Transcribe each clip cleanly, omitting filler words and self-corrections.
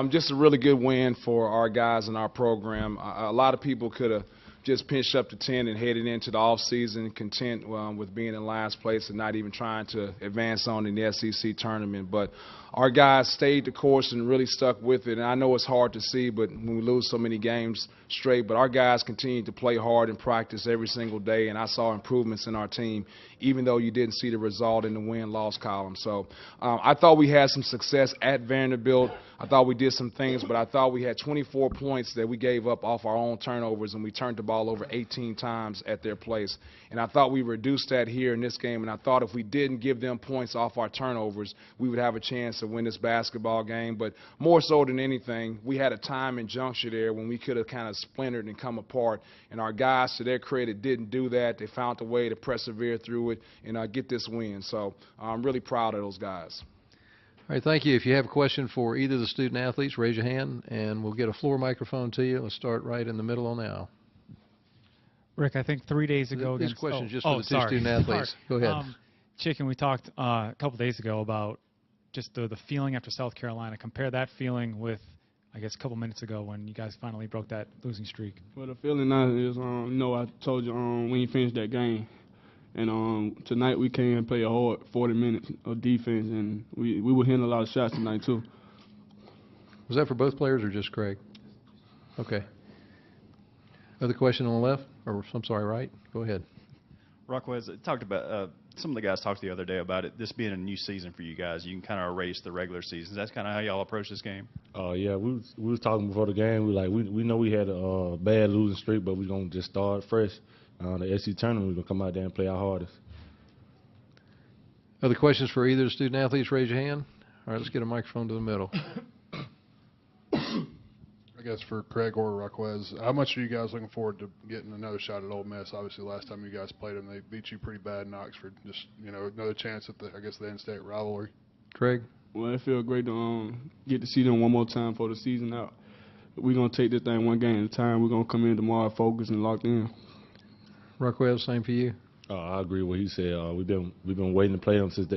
Just a really good win for our guys in our program. A lot of people could have just pinched up to 10 and headed into the offseason content with being in last place and not even trying to advance on in the SEC tournament. But our guys stayed the course and really stuck with it. And I know it's hard to see, but when we lose so many games straight, but our guys continued to play hard and practice every single day, and I saw improvements in our team, even though you didn't see the result in the win-loss column. So I thought we had some success at Vanderbilt. I thought we did some things, but I thought we had 24 points that we gave up off our own turnovers, and we turned the ball over 18 times at their place. And I thought we reduced that here in this game, and I thought if we didn't give them points off our turnovers, we would have a chance to win this basketball game. But more so than anything, we had a time and juncture there when we could have kind of splintered and come apart, and our guys, to their credit, didn't do that. They found a way to persevere through it and get this win. So I'm really proud of those guys. All right, thank you. If you have a question for either of the student athletes, raise your hand, and we'll get a floor microphone to you. Let's start right in the middle on now. Rick, I think 3 days ago This against question just for the two student athletes. Go ahead. Chicken, we talked a couple days ago about just the feeling after South Carolina. Compare that feeling with, I guess, a couple minutes ago when you guys finally broke that losing streak. Well, the feeling now is, I told you when you finished that game. And tonight we came and played a hard 40 minutes of defense, and we were hitting a lot of shots tonight too. Was that for both players or just Craig? Okay. Other question on the left, or I'm sorry, right? Go ahead. Rockwez talked about some of the guys talked the other day about it. This being a new season for you guys, you can kind of erase the regular season. That's kind of how y'all approach this game. Yeah, we was talking before the game. We know we had a bad losing streak, but we're gonna just start fresh. The SEC tournament, we're going to come out there and play our hardest. Other questions for either of the student athletes? Raise your hand. All right, let's get a microphone to the middle. I guess for Craig or Rockwez, how much are you guys looking forward to getting another shot at Ole Miss? Obviously, last time you guys played them, they beat you pretty bad in Oxford. Just, another chance at the in-state rivalry. Craig? Well, it feels great to get to see them one more time for the season out. We're going to take this thing one game at a time. We're going to come in tomorrow focused and locked in. Rockwell, same for you. I agree with what he said. We've been waiting to play them since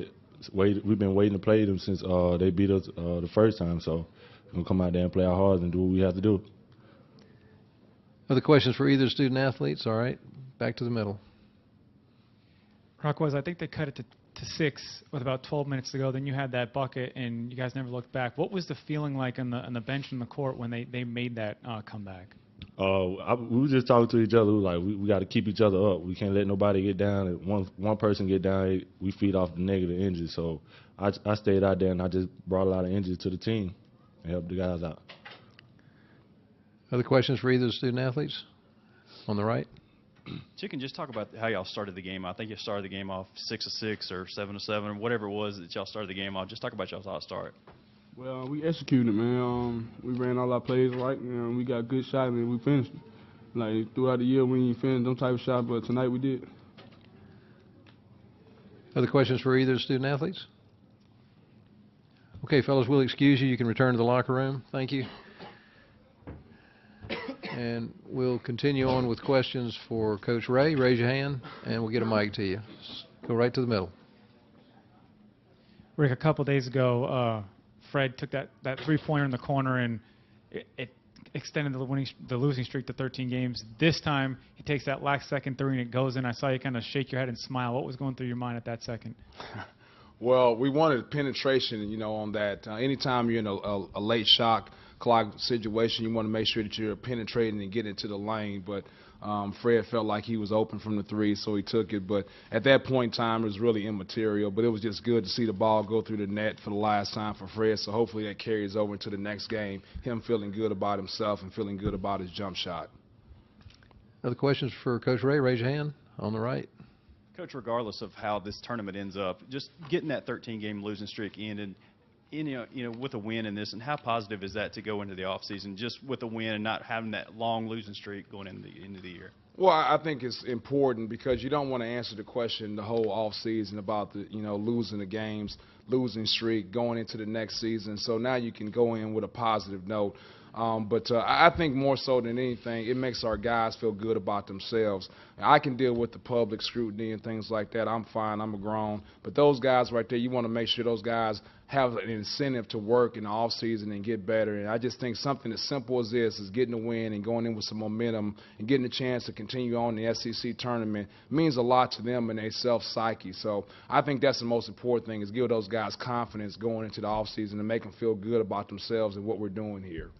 we've been waiting to play them since they beat us the first time. So we're gonna come out there and play our hardest and do what we have to do. Other questions for either student athletes? All right, back to the middle. Rockwell, I think they cut it to 6 with about 12 minutes to go. Then you had that bucket, and you guys never looked back. What was the feeling like on the bench and the court when they made that comeback? We were just talking to each other. We were like, we got to keep each other up. We can't let nobody get down. If one person get down, we feed off the negative energy. So I stayed out there, and I just brought a lot of energy to the team and helped the guys out. Other questions for either of the student athletes? On the right. Chicken, just talk about how y'all started the game. I think you started the game off 6 of 6 or 7 of 7 or whatever it was that y'all started the game off. Just talk about y'all's hot start. Well, we executed, man. We ran all our plays right, and we got good shots, and we finished. Like, throughout the year, we didn't finish them type of shots, but tonight we did. Other questions for either of the student athletes? Okay, fellas, we'll excuse you. You can return to the locker room. Thank you. And we'll continue on with questions for Coach Ray. Raise your hand, and we'll get a mic to you. Go right to the middle. Rick, a couple days ago, Fred took that three-pointer in the corner, and it extended the losing streak to 13 games. This time, he takes that last second three, and it goes in. I saw you kind of shake your head and smile. What was going through your mind at that second? Well, we wanted penetration, on that. Anytime you're in a late shot clock situation, you want to make sure that you're penetrating and getting into the lane. But Fred felt like he was open from the three, so he took it. But at that point in time, it was really immaterial. But it was just good to see the ball go through the net for the last time for Fred. So hopefully that carries over into the next game, him feeling good about himself and feeling good about his jump shot. Other questions for Coach Ray? Raise your hand on the right. Coach, regardless of how this tournament ends up, just getting that 13-game losing streak ended, with a win in this, and how positive is that to go into the offseason just with a win and not having that long losing streak going into the year? Well, I think it's important because you don't want to answer the question the whole offseason about the losing the games, losing streak, going into the next season. So now you can go in with a positive note. But I think more so than anything, it makes our guys feel good about themselves. I can deal with the public scrutiny and things like that. I'm fine. I'm grown. But those guys right there, you want to make sure those guys have an incentive to work in the off season and get better. And I just think something as simple as this is getting a win and going in with some momentum and getting a chance to continue on in the SEC tournament means a lot to them and their self-psyche. So I think that's the most important thing, is give those guys confidence going into the off season and make them feel good about themselves and what we're doing here.